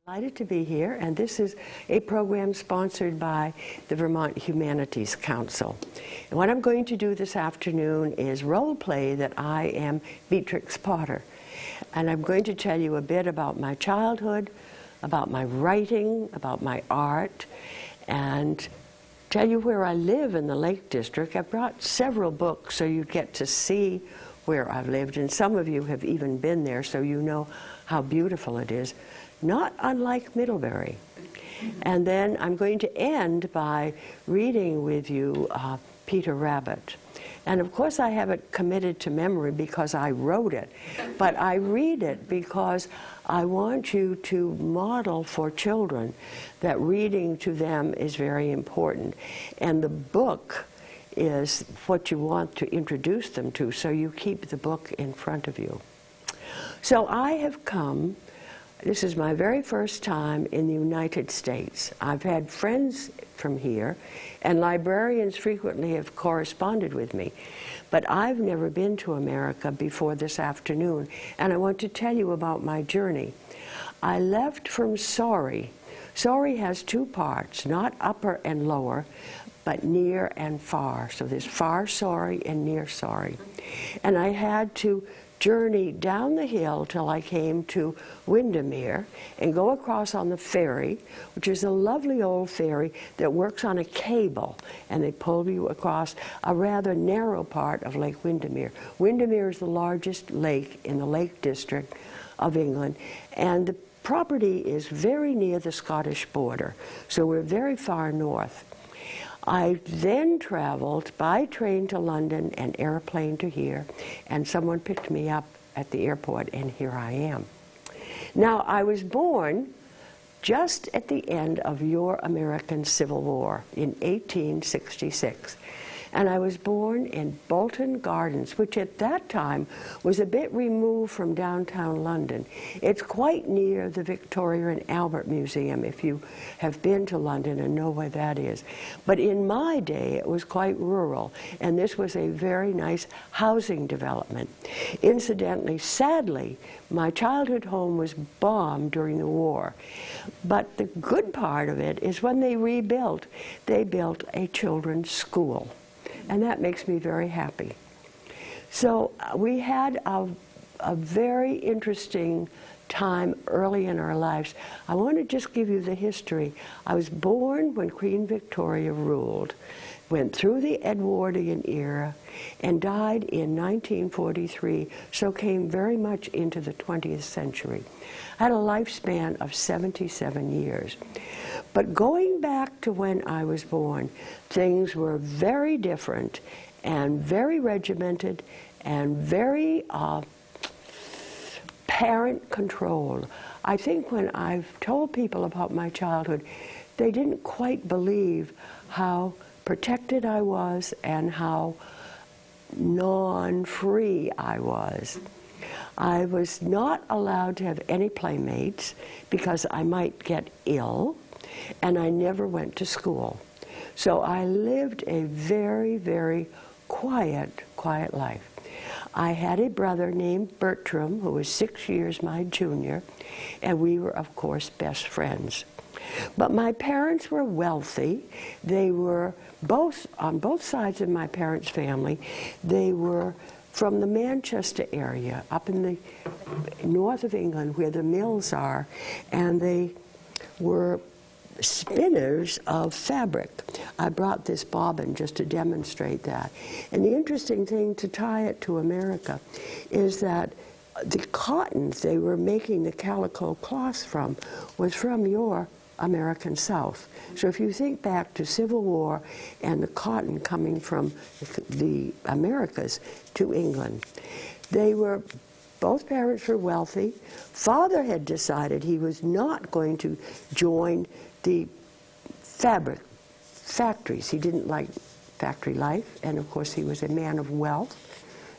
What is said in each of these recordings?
Delighted to be here, and this is a program sponsored by the Vermont Humanities Council. And what I'm going to do this afternoon is role play that I am Beatrix Potter. And I'm going to tell you a bit about my childhood, about my writing, about my art, and tell you where I live in the Lake District. I've brought several books so you get to see where I've lived, and some of you have even been there, so you know how beautiful it is. Not unlike Middlebury. And then I'm going to end by reading with you Peter Rabbit. And of course I have it committed to memory because I wrote it, but I read it because I want you to model for children that reading to them is very important. And the book is what you want to introduce them to, so you keep the book in front of you. So I have come. This is my very first time in the United States. I've had friends from here, and librarians frequently have corresponded with me. But I've never been to America before this afternoon, and I want to tell you about my journey. I left from Sorry. Sorry has two parts, not upper and lower, but near and far. So there's far Sorry and near Sorry. And I had to journey down the hill till I came to Windermere and go across on the ferry, which is a lovely old ferry that works on a cable, and they pull you across a rather narrow part of Lake Windermere. Windermere is the largest lake in the Lake District of England, and the property is very near the Scottish border, so we're very far north. I then traveled by train to London and airplane to here, and someone picked me up at the airport, and here I am. Now, I was born just at the end of your American Civil War in 1866. And I was born in Bolton Gardens, which at that time was a bit removed from downtown London. It's quite near the Victoria and Albert Museum, if you have been to London and know where that is. But in my day, it was quite rural, and this was a very nice housing development. Incidentally, sadly, my childhood home was bombed during the war. But the good part of it is when they rebuilt, they built a children's school. And that makes me very happy. So we had a very interesting time early in our lives. I want to just give you the history. I was born when Queen Victoria ruled, went through the Edwardian era, and died in 1943, so came very much into the 20th century. I had a lifespan of 77 years. But going back to when I was born, things were very different and very regimented and very parent-controlled. I think when I've told people about my childhood, they didn't quite believe how protected I was and how non-free I was. I was not allowed to have any playmates because I might get ill, and I never went to school. So I lived a very, very quiet life. I had a brother named Bertram, who was 6 years my junior, and we were, of course, best friends. But my parents were wealthy. They were on both sides of my parents' family. They were from the Manchester area, up in the north of England where the mills are, and they were spinners of fabric. I brought this bobbin just to demonstrate that. And the interesting thing to tie it to America is that the cottons they were making the calico cloth from was from your American South. So if you think back to Civil War and the cotton coming from the Americas to England, both parents were wealthy. Father had decided he was not going to join the fabric factories. He didn't like factory life, and of course he was a man of wealth,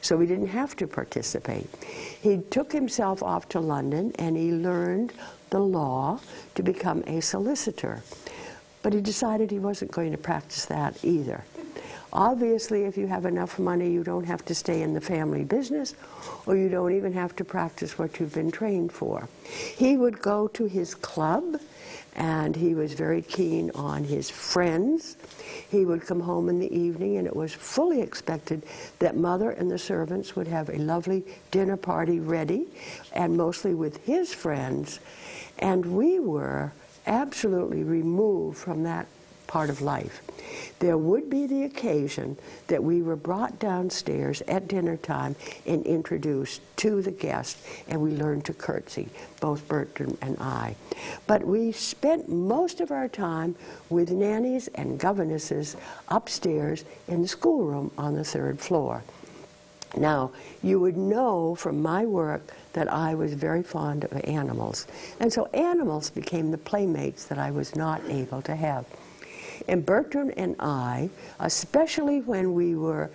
so he didn't have to participate. He took himself off to London and he learned the law to become a solicitor. But he decided he wasn't going to practice that either. Obviously, if you have enough money, you don't have to stay in the family business, or you don't even have to practice what you've been trained for. He would go to his club, and he was very keen on his friends. He would come home in the evening, and it was fully expected that Mother and the servants would have a lovely dinner party ready, and mostly with his friends. And we were absolutely removed from that part of life. There would be the occasion that we were brought downstairs at dinner time and introduced to the guests, and we learned to curtsy, both Bertram and I. But we spent most of our time with nannies and governesses upstairs in the schoolroom on the 3rd floor. Now, you would know from my work that I was very fond of animals, and so animals became the playmates that I was not able to have. And Bertram and I, especially when we were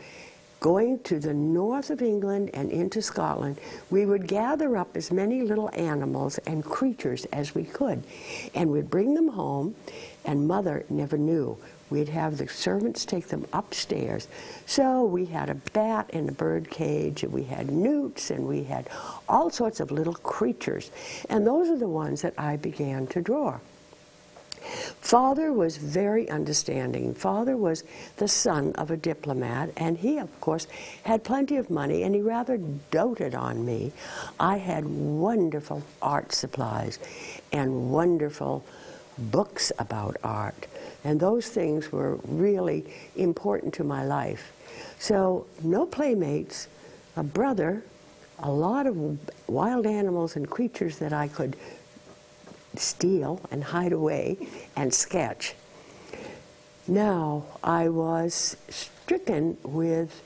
going to the north of England and into Scotland, we would gather up as many little animals and creatures as we could, and we'd bring them home, and Mother never knew. We'd have the servants take them upstairs. So we had a bat in a bird cage, and we had newts, and we had all sorts of little creatures, and those are the ones that I began to draw. Father was very understanding. Father was the son of a diplomat, and he, of course, had plenty of money, and he rather doted on me. I had wonderful art supplies and wonderful books about art, and those things were really important to my life. So, no playmates, a brother, a lot of wild animals and creatures that I could steal and hide away and sketch. Now, I was stricken with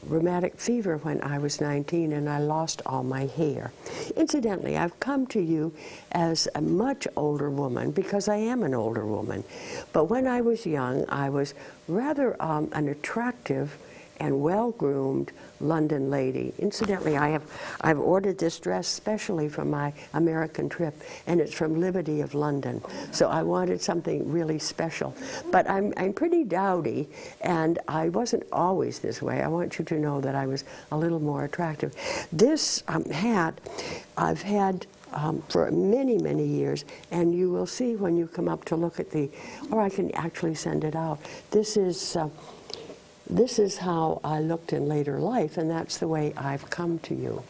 rheumatic fever when I was 19, and I lost all my hair. Incidentally, I've come to you as a much older woman because I am an older woman. But when I was young, I was rather an attractive and well-groomed London lady. Incidentally, I've ordered this dress specially for my American trip, and it's from Liberty of London. So I wanted something really special. But I'm pretty dowdy, and I wasn't always this way. I want you to know that I was a little more attractive. This hat I've had for many, many years, and you will see when you come up to look at or I can actually send it out. This is how I looked in later life, and that's the way I've come to you.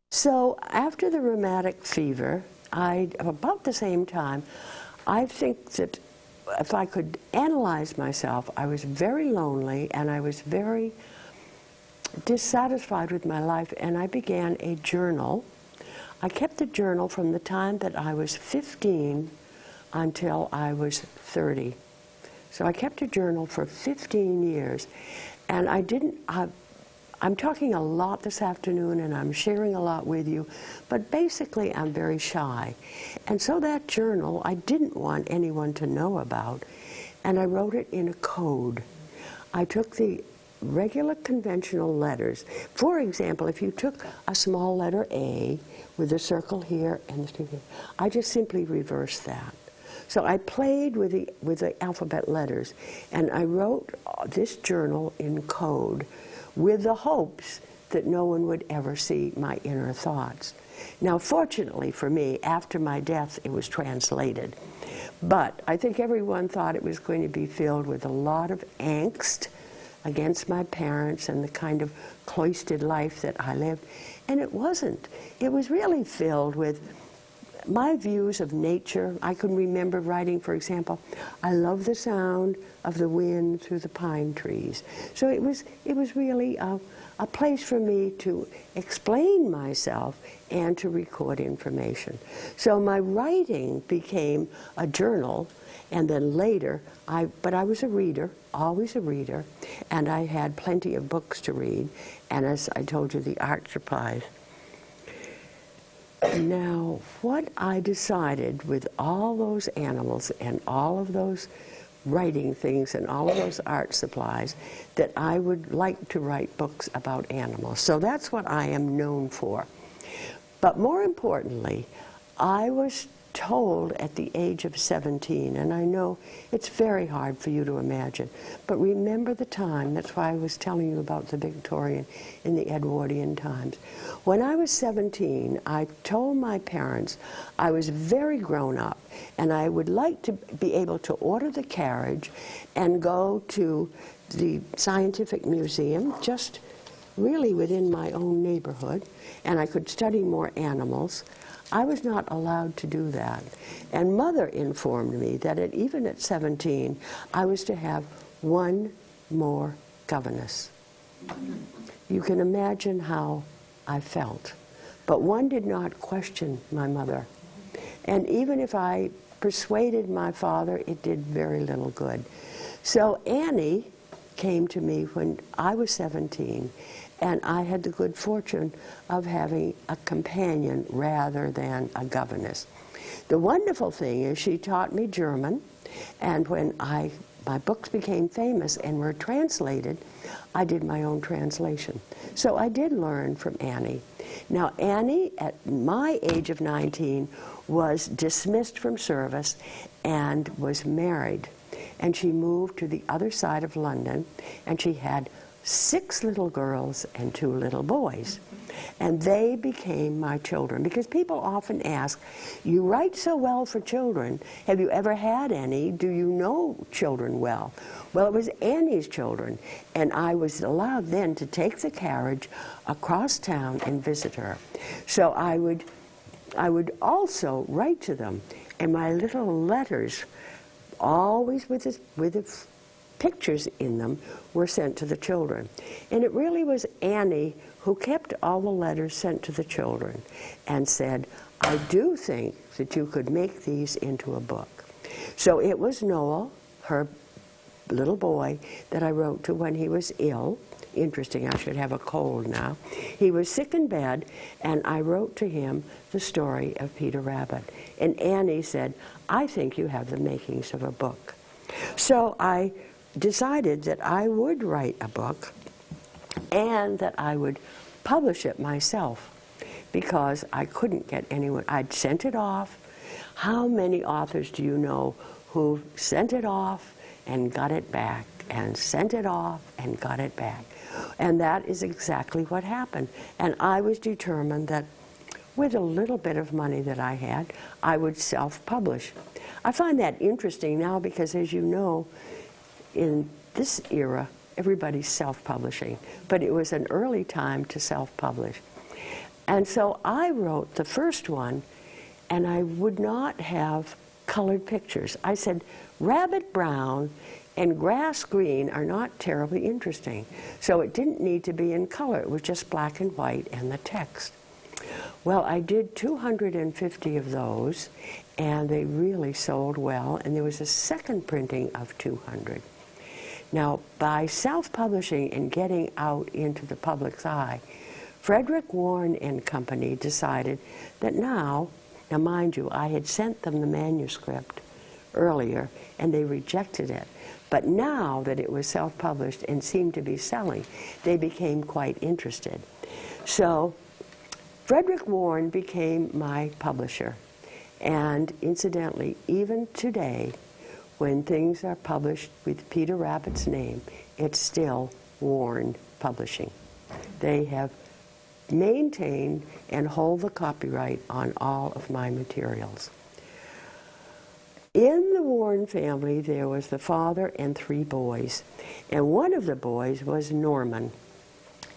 So after the rheumatic fever, about the same time, I think that if I could analyze myself, I was very lonely, and I was very dissatisfied with my life, and I began a journal. I kept the journal from the time that I was 15 until I was 30. So I kept a journal for 15 years, and I'm talking a lot this afternoon, and I'm sharing a lot with you, but basically I'm very shy. And so that journal I didn't want anyone to know about, and I wrote it in a code. I took the regular conventional letters. For example, if you took a small letter A with a circle here and the street here, I just simply reversed that. So I played with the alphabet letters, and I wrote this journal in code with the hopes that no one would ever see my inner thoughts. Now, fortunately for me, after my death, it was translated. But I think everyone thought it was going to be filled with a lot of angst against my parents and the kind of cloistered life that I lived. And it wasn't. It was really filled with my views of nature. I can remember writing, for example, I love the sound of the wind through the pine trees. So it was really a place for me to explain myself and to record information. So my writing became a journal, and then later, but I was a reader, always a reader, and I had plenty of books to read, and as I told you, the art supplies. Now, what I decided with all those animals and all of those writing things and all of those art supplies, that I would like to write books about animals. So that's what I am known for. But more importantly, I was told at the age of 17, and I know it's very hard for you to imagine, but remember the time. That's why I was telling you about the Victorian and the Edwardian times. When I was 17, I told my parents I was very grown up and I would like to be able to order the carriage and go to the scientific museum just really within my own neighborhood, and I could study more animals. I was not allowed to do that. And Mother informed me that even at 17, I was to have one more governess. You can imagine how I felt. But one did not question my mother. And even if I persuaded my father, it did very little good. So Annie came to me when I was 17, and I had the good fortune of having a companion rather than a governess. The wonderful thing is she taught me German, and when my books became famous and were translated, I did my own translation. So I did learn from Annie. Now Annie, at my age of 19, was dismissed from service and was married. And she moved to the other side of London, and she had 6 little girls and 2 little boys. And they became my children, because people often ask, you write so well for children, have you ever had any? Do you know children well? Well, it was Annie's children, and I was allowed then to take the carriage across town and visit her. So I would also write to them, and my little letters, always with the pictures in them, were sent to the children. And it really was Annie who kept all the letters sent to the children and said, I do think that you could make these into a book. So it was Noel, her little boy, that I wrote to when he was ill. Interesting, I should have a cold now. He was sick in bed, and I wrote to him the story of Peter Rabbit. And Annie said, I think you have the makings of a book. So I decided that I would write a book and that I would publish it myself, because I couldn't get anyone. I'd sent it off. How many authors do you know who sent it off and got it back, and sent it off and got it back? And that is exactly what happened. And I was determined that with a little bit of money that I had, I would self-publish. I find that interesting now because, as you know, in this era, everybody's self-publishing. But it was an early time to self-publish. And so I wrote the first one, and I would not have colored pictures. I said, rabbit brown and grass green are not terribly interesting. So it didn't need to be in color. It was just black and white and the text. Well, I did 250 of those, and they really sold well, and there was a second printing of 200. Now, by self-publishing and getting out into the public's eye, Frederick Warne and Company decided that now mind you, I had sent them the manuscript earlier, and they rejected it. But now that it was self-published and seemed to be selling, they became quite interested. So Frederick Warne became my publisher. And incidentally, even today, when things are published with Peter Rabbit's name, it's still Warne Publishing. They have maintained and hold the copyright on all of my materials. In the Warne family, there was the father and 3 boys. And one of the boys was Norman.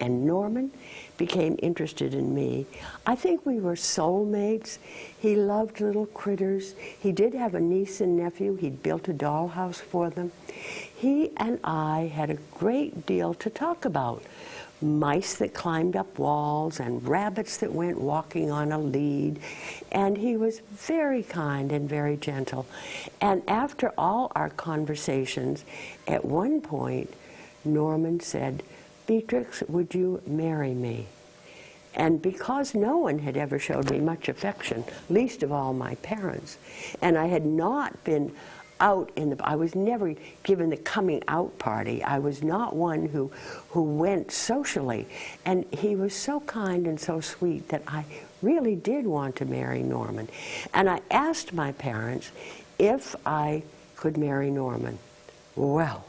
And Norman became interested in me. I think we were soulmates. He loved little critters. He did have a niece and nephew. He'd built a dollhouse for them. He and I had a great deal to talk about. Mice that climbed up walls and rabbits that went walking on a lead. And he was very kind and very gentle. And after all our conversations, at one point, Norman said, "Beatrix, would you marry me?" And because no one had ever showed me much affection, least of all my parents, and I had not been out I was never given the coming out party. I was not one who went socially. And he was so kind and so sweet that I really did want to marry Norman. And I asked my parents if I could marry Norman. Well,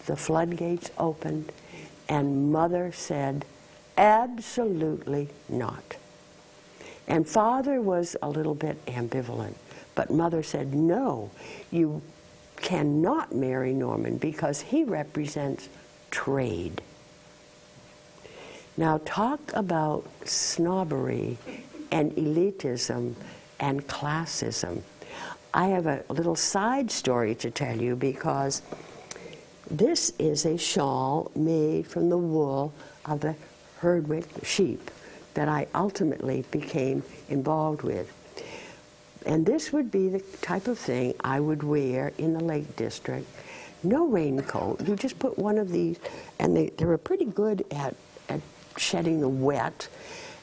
the floodgates opened, and Mother said, absolutely not. And Father was a little bit ambivalent, but Mother said, no, you cannot marry Norman because he represents trade. Now talk about snobbery and elitism and classism. I have a little side story to tell you, because this is a shawl made from the wool of the Herdwick sheep that I ultimately became involved with. And this would be the type of thing I would wear in the Lake District. No raincoat. You just put one of these, and they were pretty good at shedding the wet.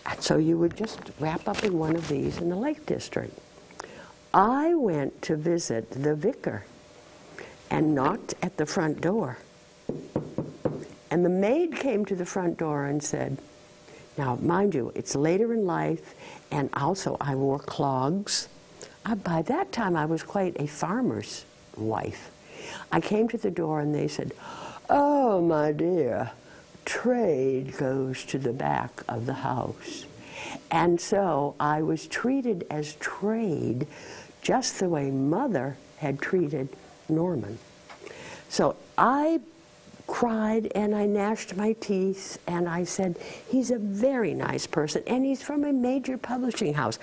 And so you would just wrap up in one of these in the Lake District. I went to visit the vicar and knocked at the front door. And the maid came to the front door and said, now mind you, it's later in life, and also I wore clogs. By that time I was quite a farmer's wife. I came to the door and they said, oh my dear, trade goes to the back of the house. And so I was treated as trade, just the way Mother had treated Norman. So I cried and I gnashed my teeth and I said, he's a very nice person and he's from a major publishing house.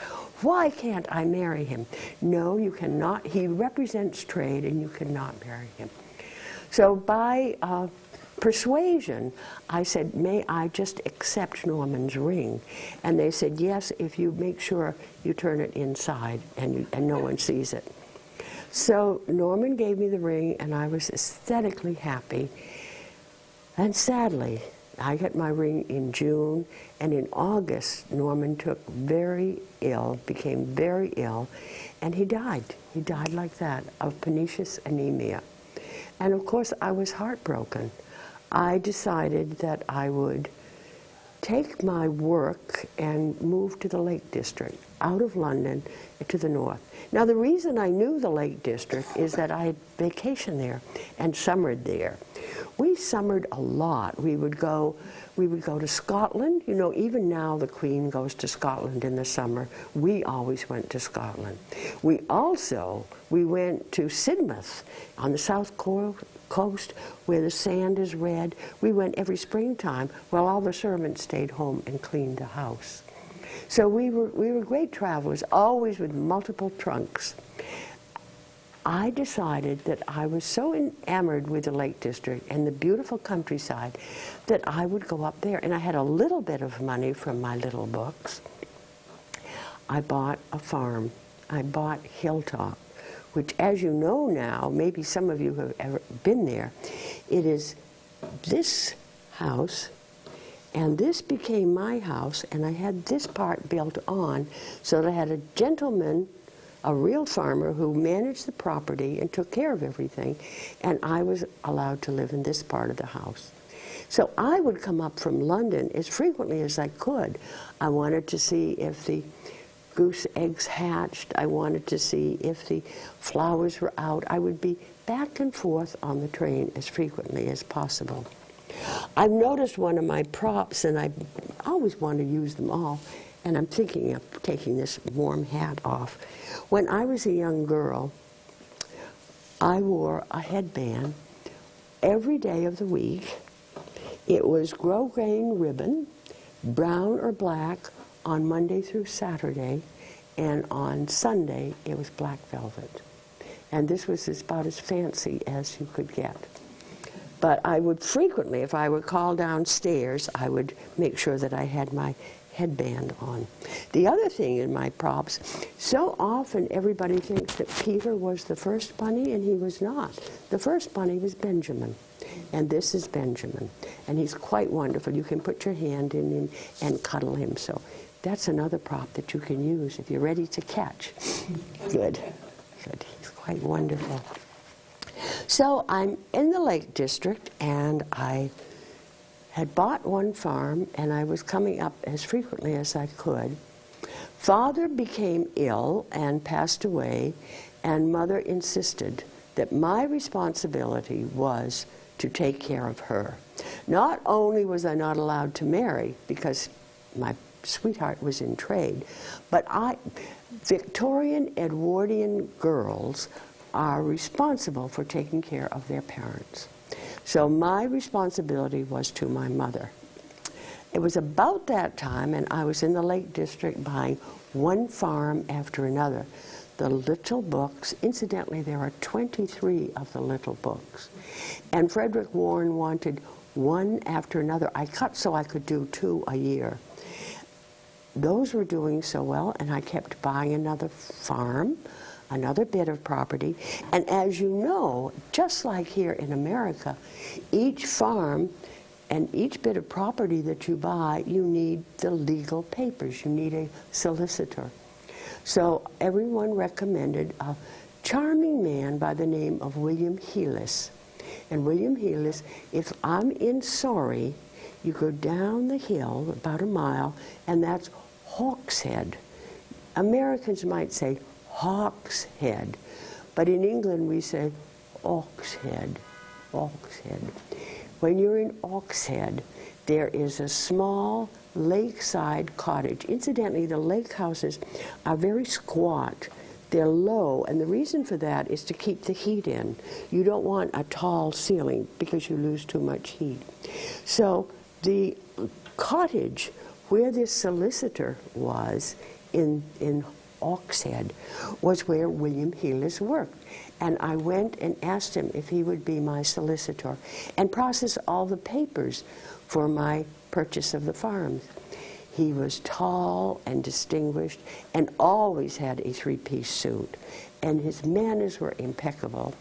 Why can't I marry him? No, you cannot. He represents trade and you cannot marry him. So by persuasion, I said, may I just accept Norman's ring? And they said, yes, if you make sure you turn it inside and no one sees it. So Norman gave me the ring and I was aesthetically happy. And sadly, I got my ring in June, and in August, Norman took very ill, became very ill, and he died. He died like that, of pernicious anemia. And of course, I was heartbroken. I decided that I would take my work and move to the Lake District, out of London to the north. Now, the reason I knew the Lake District is that I had vacationed there and summered there. We summered a lot. We would go to Scotland. You know, even now the Queen goes to Scotland in the summer. We always went to Scotland. We went to Sidmouth on the south coast where the sand is red. We went every springtime while all the servants stayed home and cleaned the house. So we were great travelers, always with multiple trunks. I decided that I was so enamored with the Lake District and the beautiful countryside that I would go up there. And I had a little bit of money from my little books. I bought a farm. I bought Hilltop, which, as you know now, maybe some of you have ever been there, it is this house, and this became my house, and I had this part built on, so that I had a gentleman, a real farmer, who managed the property and took care of everything, and I was allowed to live in this part of the house. So I would come up from London as frequently as I could. I wanted to see if the goose eggs hatched. I wanted to see if the flowers were out. I would be back and forth on the train as frequently as possible. I've noticed one of my props, and I always want to use them all, and I'm thinking of taking this warm hat off. When I was a young girl, I wore a headband every day of the week. It was grosgrain ribbon, brown or black, on Monday through Saturday, and on Sunday it was black velvet. And this was about as fancy as you could get. But I would frequently, if I were called downstairs, I would make sure that I had my headband on. The other thing in my props, so often everybody thinks that Peter was the first bunny, and he was not. The first bunny was Benjamin, and this is Benjamin. And he's quite wonderful. You can put your hand in and cuddle him. So that's another prop that you can use if you're ready to catch. Good. Good. He's quite quite wonderful. So I'm in the Lake District, and I had bought one farm, and I was coming up as frequently as I could. Father became ill and passed away, and Mother insisted that my responsibility was to take care of her. Not only was I not allowed to marry because my sweetheart was in trade, but Victorian Edwardian girls are responsible for taking care of their parents. So my responsibility was to my mother. It was about that time, and I was in the Lake District buying one farm after another. The little books, incidentally, there are 23 of the little books. And Frederick Warren wanted one after another. I cut so I could do 2 a year. Those were doing so well, and I kept buying another farm, another bit of property. And as you know, just like here in America, each farm and each bit of property that you buy, you need the legal papers. You need a solicitor. So everyone recommended a charming man by the name of William Heelis. And William Heelis, if I'm in Surrey, you go down the hill about a mile, and that's Hawkshead. Americans might say Hawkshead, but in England we say Oxhead. Oxhead. When you're in Oxhead, there is a small lakeside cottage. Incidentally, the lake houses are very squat. They're low, and the reason for that is to keep the heat in. You don't want a tall ceiling because you lose too much heat. So the cottage where this solicitor was in Oxhead was where William Heelis worked. And I went and asked him if he would be my solicitor and process all the papers for my purchase of the farms. He was tall and distinguished and always had a 3-piece suit. And his manners were impeccable.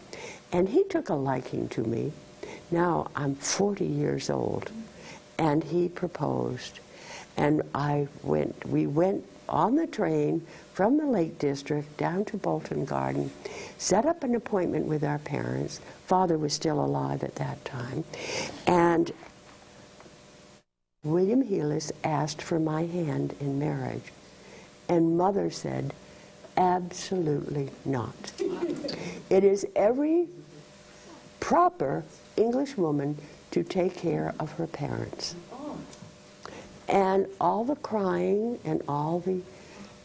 And he took a liking to me. Now I'm 40 years old. And he proposed. And we went on the train from the Lake District down to Bolton Garden, set up an appointment with our parents. Father was still alive at that time. And William Heelis asked for my hand in marriage. And Mother said, absolutely not. It is every proper English woman to take care of her parents. And all the crying and all the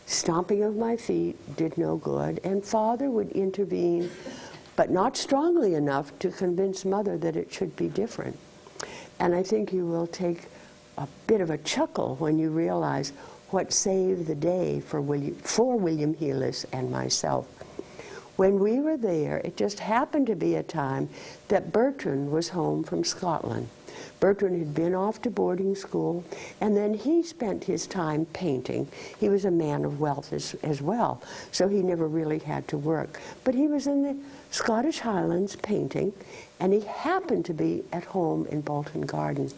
stomping of my feet did no good, and Father would intervene, but not strongly enough to convince Mother that it should be different. And I think you will take a bit of a chuckle when you realize what saved the day for William Heelis and myself. When we were there, it just happened to be a time that Bertrand was home from Scotland. Bertrand had been off to boarding school, and then he spent his time painting. He was a man of wealth as well, so he never really had to work. But he was in the Scottish Highlands painting, and he happened to be at home in Bolton Garden.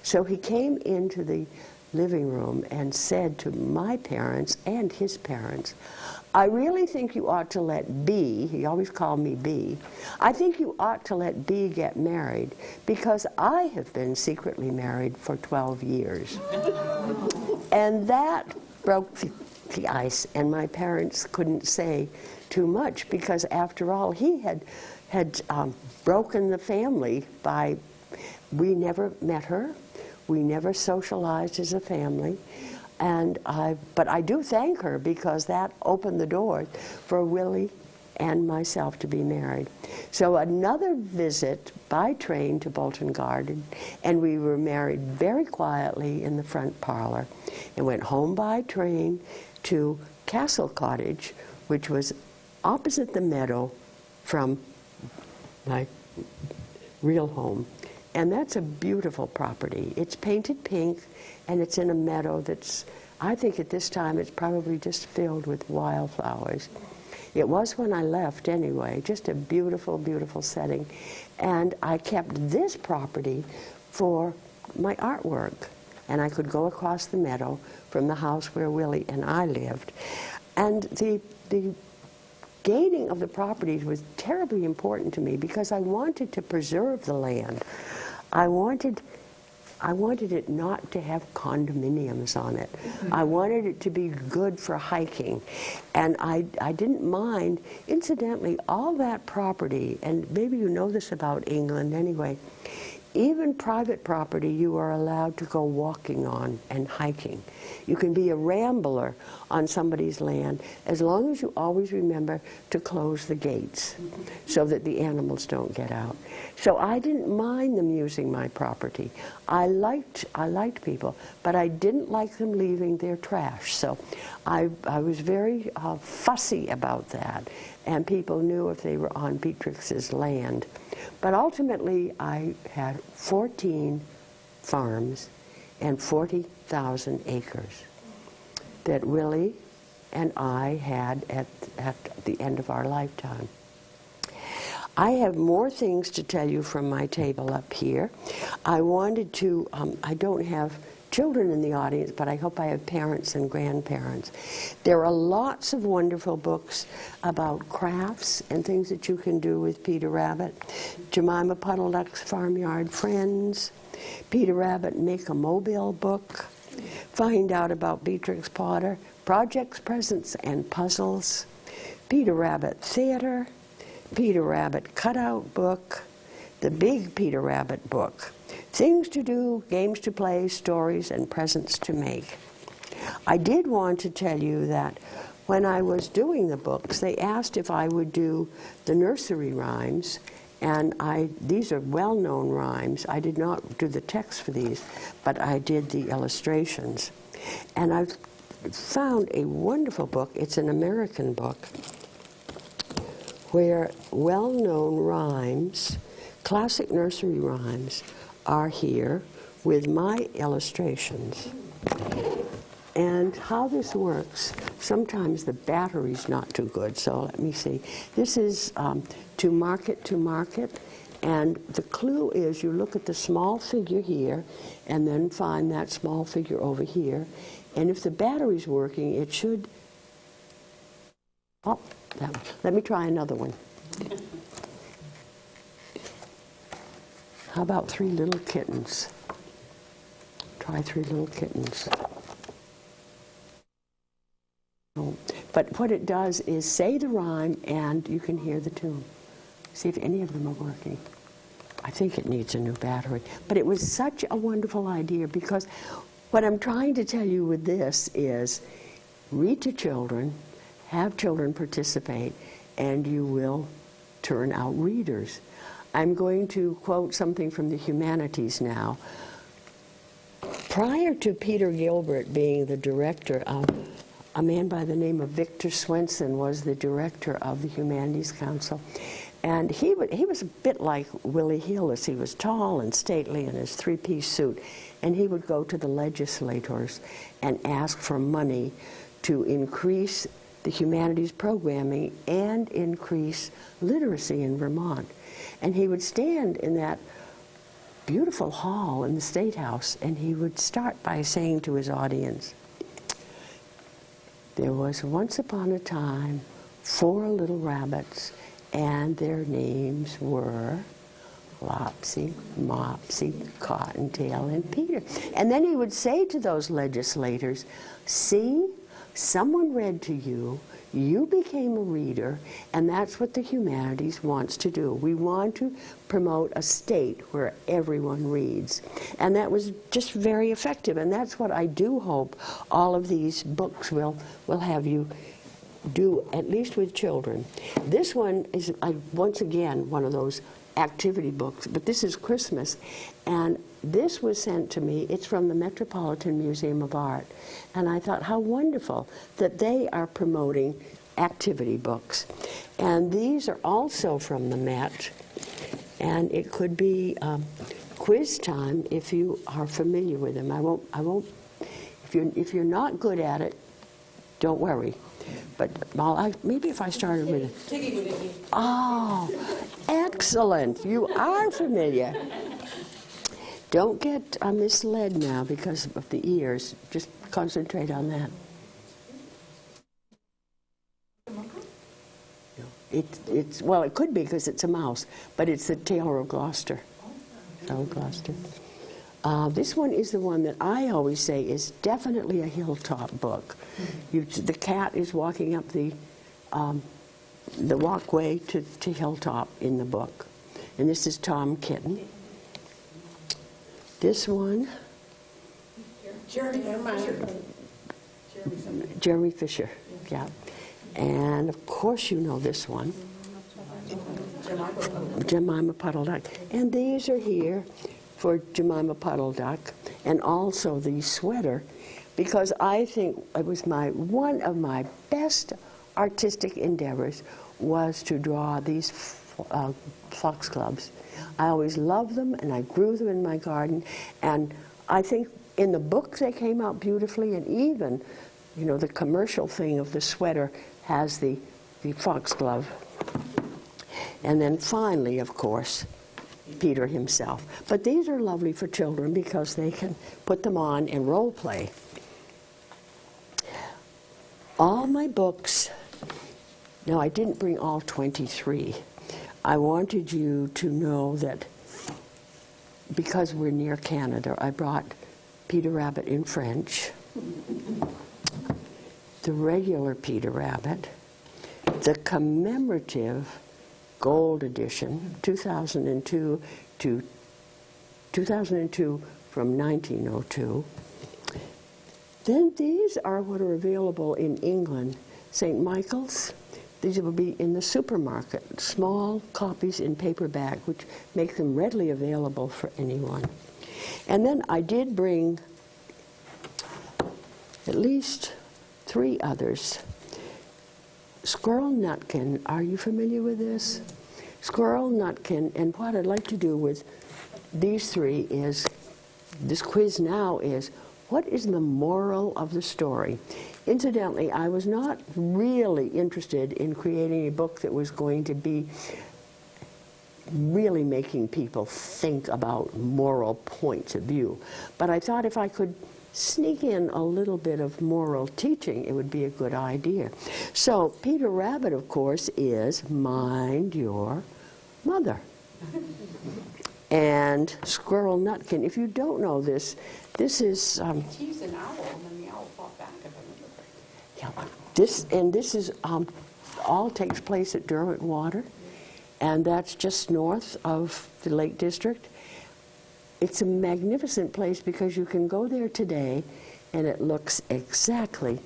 So he came into the living room and said to my parents and his parents, I really think you ought to let B, he always called me B, I think you ought to let B get married because I have been secretly married for 12 years. And that broke the ice, and my parents couldn't say too much because after all he had broken the family by, we never met her, we never socialized as a family. But I do thank her because that opened the door for Willie and myself to be married. So another visit by train to Bolton Garden, and we were married very quietly in the front parlor, and went home by train to Castle Cottage, which was opposite the meadow from my real home. And that's a beautiful property. It's painted pink, and it's in a meadow that's, I think at this time, it's probably just filled with wildflowers. It was when I left anyway, just a beautiful, beautiful setting. And I kept this property for my artwork. And I could go across the meadow from the house where Willie and I lived. And the gaining of the properties was terribly important to me because I wanted to preserve the land. I wanted it not to have condominiums on it. I wanted it to be good for hiking. And I didn't mind, incidentally, all that property, and maybe you know this about England anyway, even private property you are allowed to go walking on and hiking. You can be a rambler on somebody's land as long as you always remember to close the gates so that the animals don't get out. So I didn't mind them using my property. I liked people, but I didn't like them leaving their trash. So I was very fussy about that, and people knew if they were on Beatrix's land. But ultimately, I had 14 farms and 40,000 acres that Willie and I had at the end of our lifetime. I have more things to tell you from my table up here. I wanted to, I don't have children in the audience, but I hope I have parents and grandparents. There are lots of wonderful books about crafts and things that you can do with Peter Rabbit. Jemima Puddle Duck's Farmyard Friends, Peter Rabbit Make a Mobile book, find out about Beatrix Potter, Projects, Presents, and Puzzles, Peter Rabbit Theater, Peter Rabbit Cutout book, the Big Peter Rabbit book, things to do, games to play, stories, and presents to make. I did want to tell you that when I was doing the books, they asked if I would do the nursery rhymes, and these are well-known rhymes. I did not do the text for these, but I did the illustrations. And I've found a wonderful book. It's an American book where well-known rhymes, classic nursery rhymes, are here with my illustrations. And how this works, sometimes the battery's not too good, so let me see. This is to market, and the clue is you look at the small figure here and then find that small figure over here, and if the battery's working, it should, oh, that one. Let me try another one. How about 3 little kittens? Try 3 little kittens. Oh. But what it does is say the rhyme and you can hear the tune. See if any of them are working. I think it needs a new battery. But it was such a wonderful idea because what I'm trying to tell you with this is read to children, have children participate, and you will turn out readers. I'm going to quote something from the humanities now. Prior to Peter Gilbert being the director of, a man by the name of Victor Swenson was the director of the Humanities Council. And he was a bit like Willie Hillis. He was tall and stately in his 3-piece suit. And he would go to the legislators and ask for money to increase the humanities programming and increase literacy in Vermont. And he would stand in that beautiful hall in the State House, and he would start by saying to his audience, "There was once upon a time 4 little rabbits, and their names were Flopsy, Mopsy, Cottontail, and Peter." And then he would say to those legislators, "See, someone read to you, you became a reader, and that's what the humanities wants to do. We want to promote a state where everyone reads." And that was just very effective, and that's what I do hope all of these books will have you do, at least with children. This one is, once again, one of those activity books, but this is Christmas, and this was sent to me. It's from the Metropolitan Museum of Art, and I thought how wonderful that they are promoting activity books. And these are also from the Met, and it could be quiz time if you are familiar with them. I won't. If you're not good at it, don't worry. But maybe if I started with it. Oh, excellent. You are familiar. Don't get misled now because of the ears. Just concentrate on that. well, it could be because it's a mouse, but it's the Tailor of Gloucester. Oh, Gloucester. This one is the one that I always say is definitely a hilltop book. The cat is walking up the walkway to Hilltop in the book. And this is Tom Kitten. This one, Jeremy Fisher, yeah. And of course you know this one, Jemima Puddle Duck. And these are here for Jemima Puddle Duck, and also the sweater, because I think it was one of my best artistic endeavors was to draw these foxgloves. I always loved them, and I grew them in my garden, and I think in the book they came out beautifully, and even, you know, the commercial thing of the sweater has the foxglove. And then finally, of course, Peter himself. But these are lovely for children because they can put them on and role play. All my books, now I didn't bring all 23. I wanted you to know that because we're near Canada, I brought Peter Rabbit in French, the regular Peter Rabbit, the commemorative Gold Edition, 2002 to 2002 from 1902. Then these are what are available in England. St. Michael's, these will be in the supermarket, small copies in paperback, which make them readily available for anyone. And then I did bring at least 3 others. Squirrel Nutkin, are you familiar with this? Squirrel Nutkin, and what I'd like to do with these 3 is, this quiz now is, what is the moral of the story? Incidentally, I was not really interested in creating a book that was going to be really making people think about moral points of view. But I thought if I could sneak in a little bit of moral teaching, it would be a good idea. So Peter Rabbit, of course, is mind your mother. And Squirrel Nutkin, if you don't know this, this is... He's an owl, and then the owl fought back, if I remember correctly. Yeah, this is all takes place at Derwentwater, and that's just north of the Lake District. It's a magnificent place because you can go there today and it looks exactly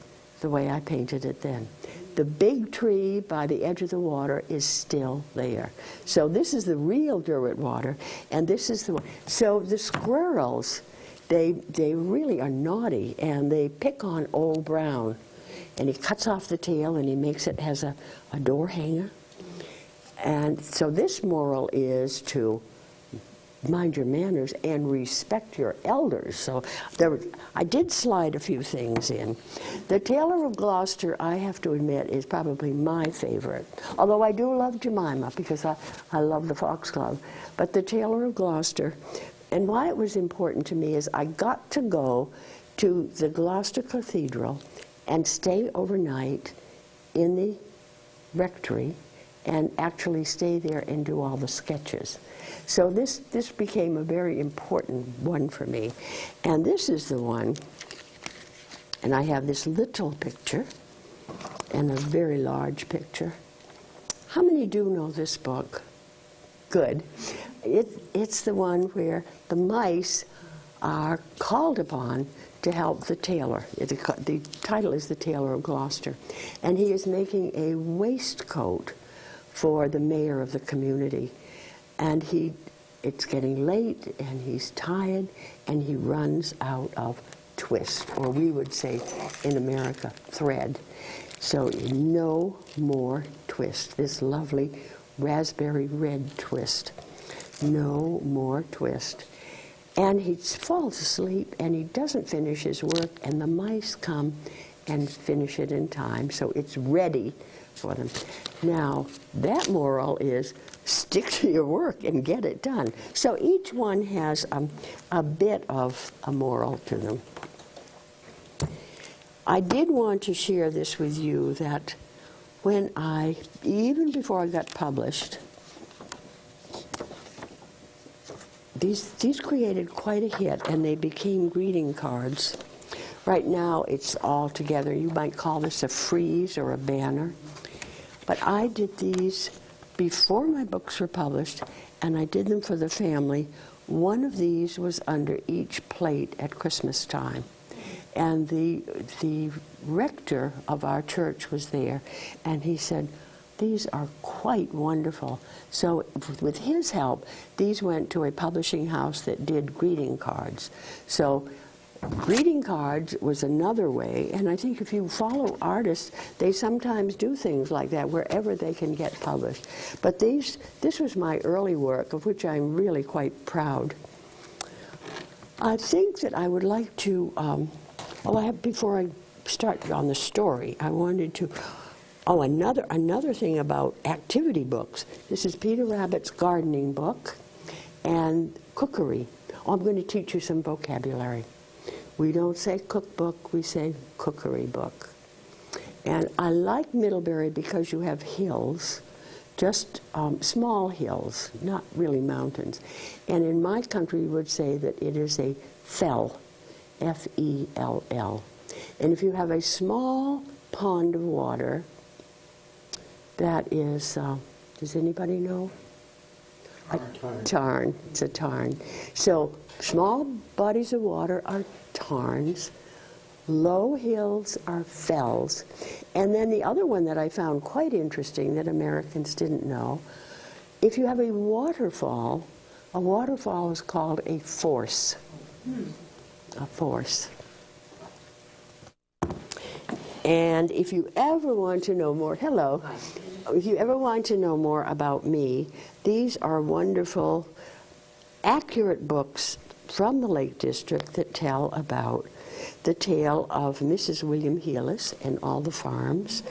the way I painted it then. The big tree by the edge of the water is still there. So this is the real Derwentwater, and this is the one. So the squirrels, they really are naughty, and they pick on Old Brown. And he cuts off the tail and he makes it as a door hanger. And so this moral is to mind your manners and respect your elders. So I did slide a few things in. The Tailor of Gloucester, I have to admit, is probably my favorite. Although I do love Jemima because I love the foxglove. But the Tailor of Gloucester, and why it was important to me is I got to go to the Gloucester Cathedral and stay overnight in the rectory and actually stay there and do all the sketches. So this became a very important one for me. And this is the one, and I have this little picture and a very large picture. How many do know this book? Good. It's the one where the mice are called upon to help the tailor. The title is The Tailor of Gloucester. And he is making a waistcoat for the mayor of the community. And it's getting late, and he's tired, and he runs out of twist, or we would say in America, thread. So no more twist. This lovely raspberry red twist. No more twist. And he falls asleep, and he doesn't finish his work, and the mice come and finish it in time, so it's ready for them. Now, that moral is stick to your work and get it done. So each one has a bit of a moral to them. I did want to share this with you, that even before I got published, these created quite a hit, and they became greeting cards. Right now, it's all together. You might call this a frieze or a banner. But I did these before my books were published, and I did them for the family. One of these was under each plate at Christmas time. And the rector of our church was there, and he said, "These are quite wonderful." So with his help, these went to a publishing house that did greeting cards. So greeting cards was another way, and I think if you follow artists, they sometimes do things like that wherever they can get published. But this was my early work, of which I'm really quite proud. I think that I would like to, before I start on the story, I wanted to, another thing about activity books. This is Peter Rabbit's gardening book and cookery. I'm going to teach you some vocabulary. We don't say cookbook, we say cookery book. And I like Middlebury because you have hills, just small hills, not really mountains. And in my country, we would say that it is a fell, F-E-L-L. And if you have a small pond of water, that is, does anybody know? Tarn. It's a tarn. So small bodies of water are tarns. Low hills are fells. And then the other one that I found quite interesting that Americans didn't know, if you have a waterfall is called a force. A force. And if you ever want to know more, hello. If you ever want to know more about me, these are wonderful, accurate books from the Lake District that tell about the tale of Mrs. William Heelis and all the farms.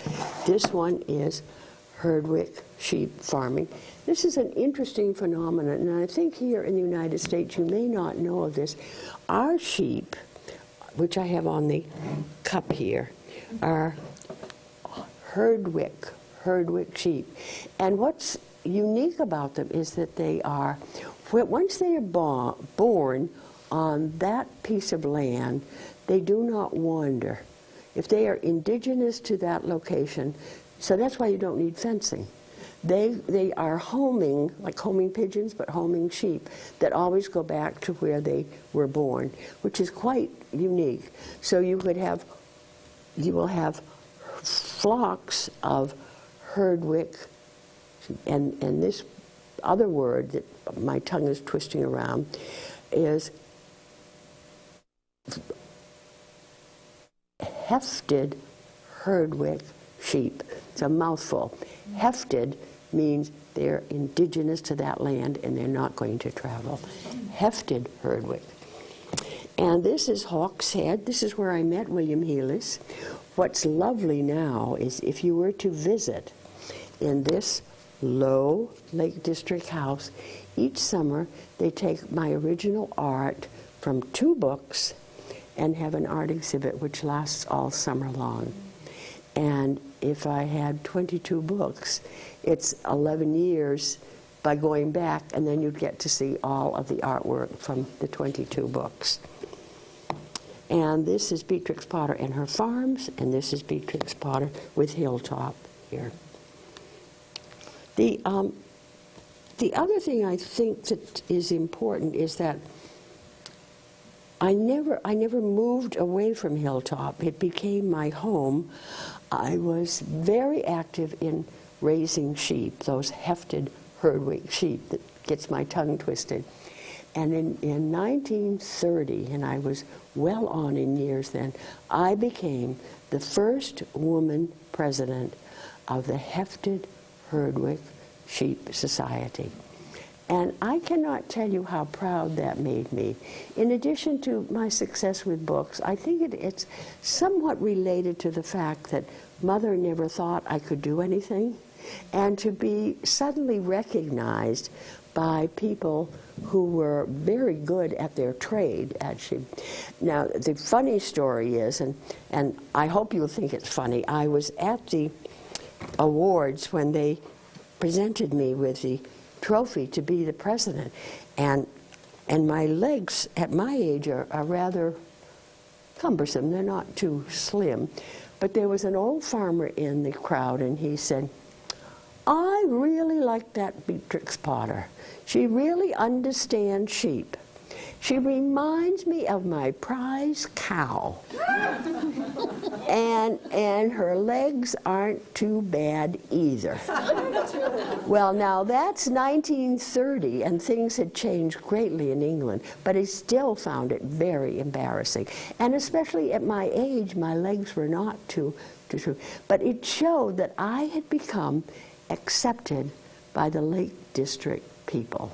This one is Herdwick sheep farming. This is an interesting phenomenon, and I think here in the United States you may not know of this. Our sheep, which I have on the cup here, are Herdwick sheep. And what's unique about them is that they are, once they are born on that piece of land, they do not wander. If they are indigenous to that location, so that's why you don't need fencing. They are homing, like homing pigeons, but homing sheep that always go back to where they were born, which is quite unique. So you will have flocks of Herdwick, and this other word that my tongue is twisting around is hefted Herdwick sheep. It's a mouthful. Hefted means they're indigenous to that land and they're not going to travel. Hefted Herdwick. And this is Hawk's Head. This is where I met William Heelis. What's lovely now is if you were to visit in this low Lake District house, each summer they take my original art from 2 books and have an art exhibit which lasts all summer long. And if I had 22 books, it's 11 years by going back, and then you'd get to see all of the artwork from the 22 books. And this is Beatrix Potter and her farms, and this is Beatrix Potter with Hilltop here. The other thing I think that is important is that I never moved away from Hilltop. It became my home. I was very active in raising sheep, those hefted Herdwick sheep that gets my tongue twisted. And in 1930, and I was well on in years then, I became the first woman president of the Hefted Herdwick Sheep Society. And I cannot tell you how proud that made me. In addition to my success with books, I think it's somewhat related to the fact that Mother never thought I could do anything, and to be suddenly recognized by people who were very good at their trade, actually. Now, the funny story is, and I hope you'll think it's funny, I was at the awards when they presented me with the trophy to be the president. And my legs at my age are rather cumbersome. They're not too slim. But there was an old farmer in the crowd, and he said, "I really like that Beatrix Potter. She really understands sheep. She reminds me of my prize cow. And her legs aren't too bad either." Well, now that's 1930, and things had changed greatly in England, but he still found it very embarrassing. And especially at my age, my legs were not too true. But it showed that I had become accepted by the Lake District people.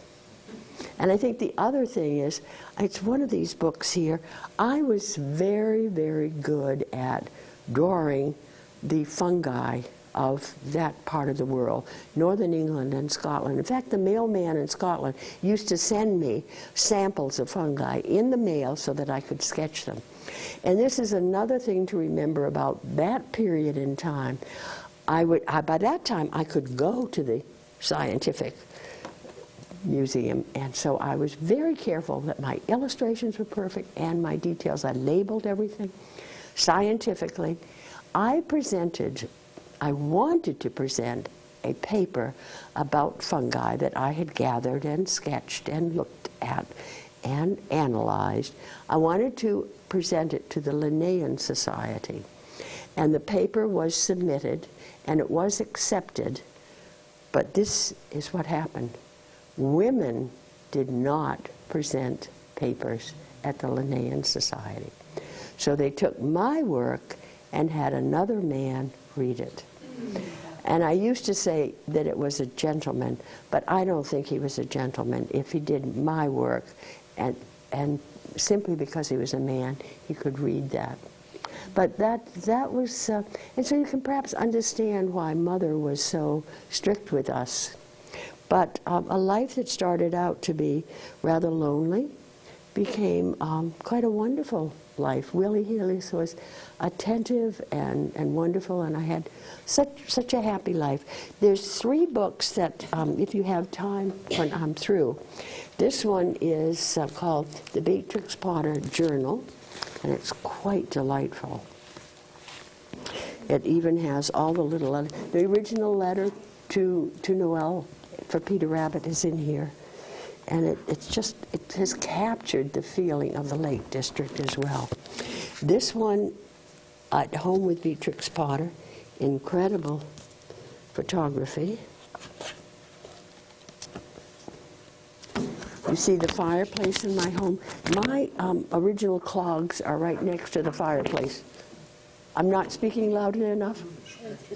And I think the other thing is, it's one of these books here, I was very, very good at drawing the fungi of that part of the world, Northern England and Scotland. In fact, the mailman in Scotland used to send me samples of fungi in the mail so that I could sketch them. And this is another thing to remember about that period in time. By that time, I could go to the scientific museum, and so I was very careful that my illustrations were perfect and my details. I labeled everything scientifically. I wanted to present a paper about fungi that I had gathered and sketched and looked at and analyzed. I wanted to present it to the Linnaean Society, and the paper was submitted and it was accepted, but this is what happened. Women did not present papers at the Linnaean Society. So they took my work and had another man read it. And I used to say that it was a gentleman, but I don't think he was a gentleman if he did my work, and simply because he was a man, he could read that. But that was, and so you can perhaps understand why Mother was so strict with us. But a life that started out to be rather lonely became quite a wonderful life. Willie Healis was attentive and wonderful, and I had such a happy life. There's 3 books that, if you have time when I'm through, this one is called The Beatrix Potter Journal, and it's quite delightful. It even has all the little letters. The original letter to Noel for Peter Rabbit is in here. And it has captured the feeling of the Lake District as well. This one, At Home with Beatrix Potter, incredible photography. You see the fireplace in my home. My original clogs are right next to the fireplace. I'm not speaking loudly enough?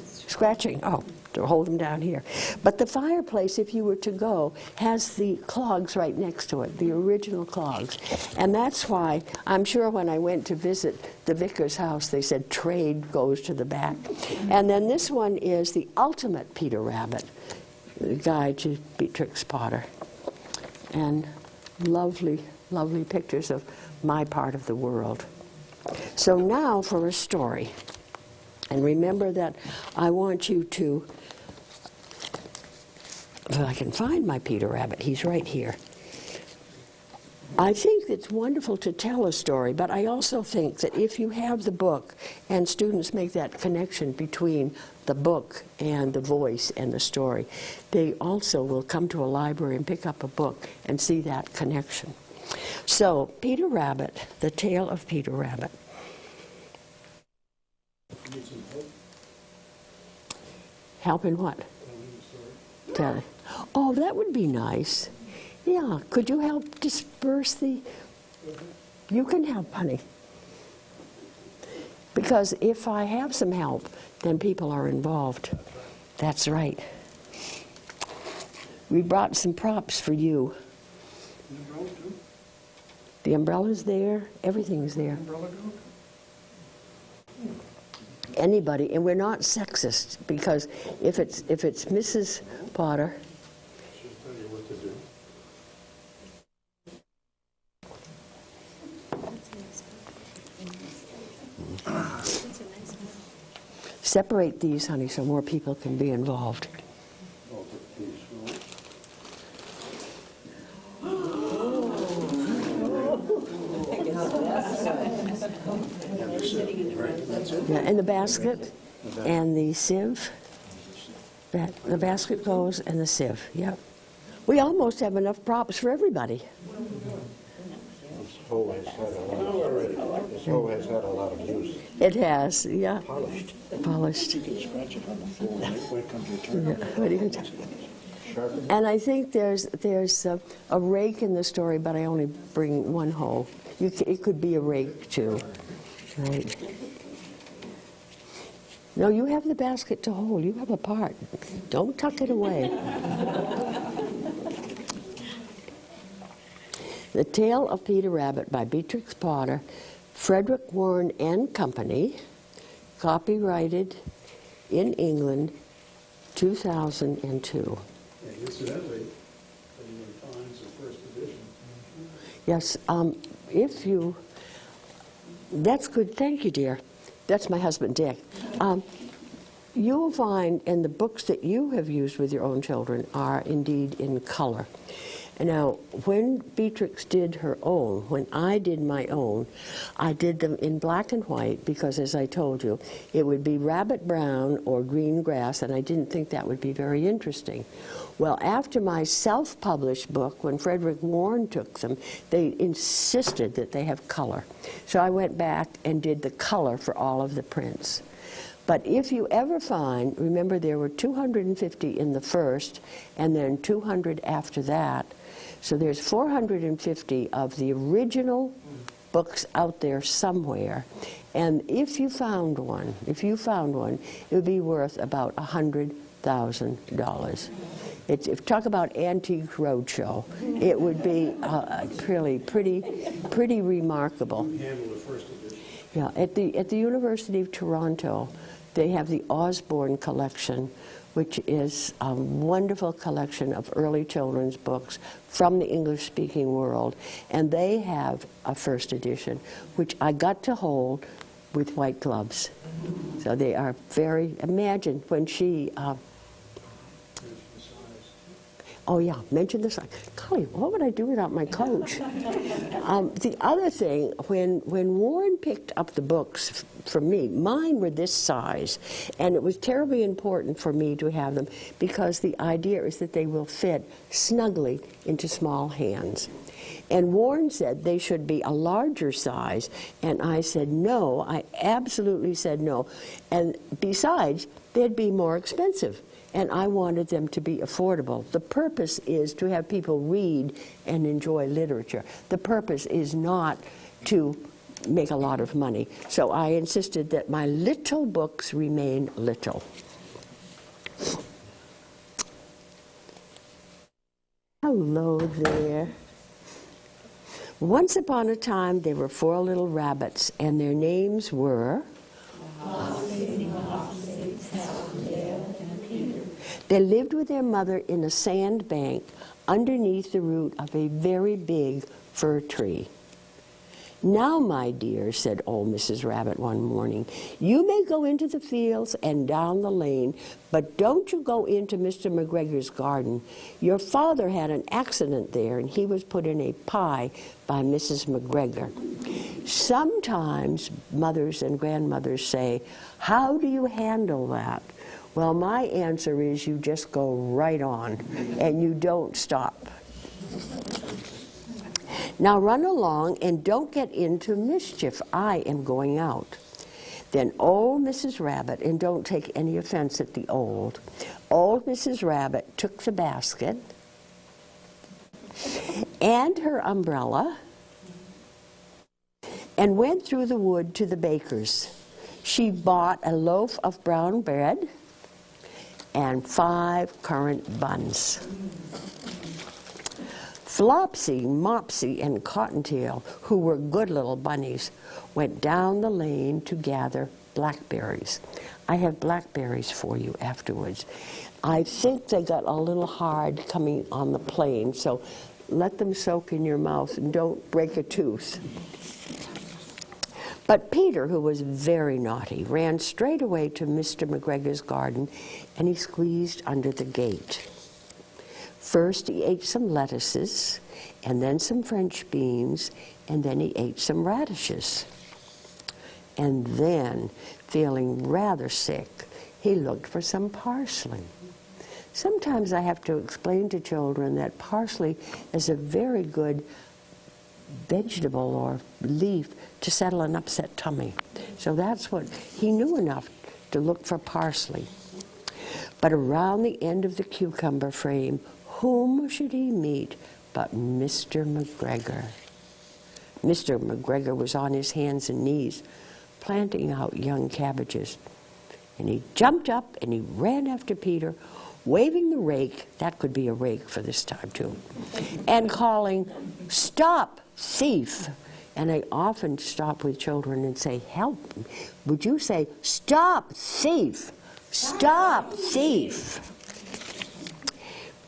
Scratching. Oh, to hold them down here. But the fireplace, if you were to go, has the clogs right next to it, the original clogs. And that's why I'm sure when I went to visit the vicar's house, they said trade goes to the back. And then this one is the ultimate Peter Rabbit, the guide to Beatrix Potter. And lovely, lovely pictures of my part of the world. So now for a story. And remember that I want you to, if I can find my Peter Rabbit, he's right here. I think it's wonderful to tell a story, but I also think that if you have the book and students make that connection between the book and the voice and the story, they also will come to a library and pick up a book and see that connection. So, Peter Rabbit, The Tale of Peter Rabbit. Help in what? Tell it. Oh, that would be nice. Yeah, could you help disperse the... You can help, honey. Because if I have some help, then people are involved. That's right. We brought some props for you. The umbrella's there, everything's there. Anybody, and we're not sexist, because if it's Mrs. Potter, she'll tell you what to do. Separate these, honey, so more people can be involved. Yeah, and the basket and the sieve. The basket goes and the sieve. Yep. We almost have enough props for everybody. This hoe has had a lot of use. It has, yeah. Polished. Polished. You can scratch it on the floor. When comes your turn? Yeah. What are you gonna do? Sharpen. And I think there's a rake in the story, but I only bring one hoe. It could be a rake too, right? No, you have the basket to hold. You have a part. Don't tuck it away. The Tale of Peter Rabbit by Beatrix Potter, Herdwick, Warren and Company, copyrighted in England, 2002. And incidentally, Helene finds the first edition. Yes, if you, that's good, thank you, dear. That's my husband, Dick. You'll find, and the books that you have used with your own children are indeed in color. And now, when Beatrix did her own, when I did my own, I did them in black and white because, as I told you, it would be rabbit brown or green grass, and I didn't think that would be very interesting. Well, after my self-published book, when Herdwick Warren took them, they insisted that they have color. So I went back and did the color for all of the prints. But if you ever find, remember there were 250 in the first, and then 200 after that, so there's 450 of the original books out there somewhere. And if you found one, it would be worth about $100,000. Talk about antique roadshow. It would be really pretty remarkable. Handle the first edition. Yeah, at the University of Toronto, they have the Osborne collection, which is a wonderful collection of early children's books from the English-speaking world. And they have a first edition, which I got to hold with white gloves. So they are very, imagine when she, oh yeah, mention the size. Golly, what would I do without my coach? The other thing, when Warren picked up the books for me, mine were this size, and it was terribly important for me to have them because the idea is that they will fit snugly into small hands. And Warren said they should be a larger size, and I said no, I absolutely said no. And besides, they'd be more expensive. And I wanted them to be affordable. The purpose is to have people read and enjoy literature. The purpose is not to make a lot of money. So I insisted that my little books remain little. Hello there. Once upon a time, there were 4 little rabbits, and their names were... They lived with their mother in a sand bank underneath the root of a very big fir tree. "Now, my dear," said old Mrs. Rabbit one morning, "you may go into the fields and down the lane, but don't you go into Mr. McGregor's garden. Your father had an accident there, and he was put in a pie by Mrs. McGregor." Sometimes mothers and grandmothers say, "How do you handle that?" Well, my answer is you just go right on, and you don't stop. "Now run along and don't get into mischief. I am going out." Then old Mrs. Rabbit, and don't take any offense at the old Mrs. Rabbit took the basket and her umbrella and went through the wood to the baker's. She bought a loaf of brown bread and 5 currant buns. Flopsy, Mopsy, and Cottontail, who were good little bunnies, went down the lane to gather blackberries. I have blackberries for you afterwards. I think they got a little hard coming on the plane, so let them soak in your mouth and don't break a tooth. But Peter, who was very naughty, ran straight away to Mr. McGregor's garden, and he squeezed under the gate. First he ate some lettuces, and then some French beans, and then he ate some radishes. And then, feeling rather sick, he looked for some parsley. Sometimes I have to explain to children that parsley is a very good vegetable or leaf to settle an upset tummy. So that's what he knew, enough to look for parsley. But around the end of the cucumber frame, whom should he meet but Mr. McGregor? Mr. McGregor was on his hands and knees, planting out young cabbages. And he jumped up and he ran after Peter, waving the rake, that could be a rake for this time too, and calling, "Stop, thief!" And I often stop with children and say, "Help." Would you say, "Stop, thief! Stop, thief!"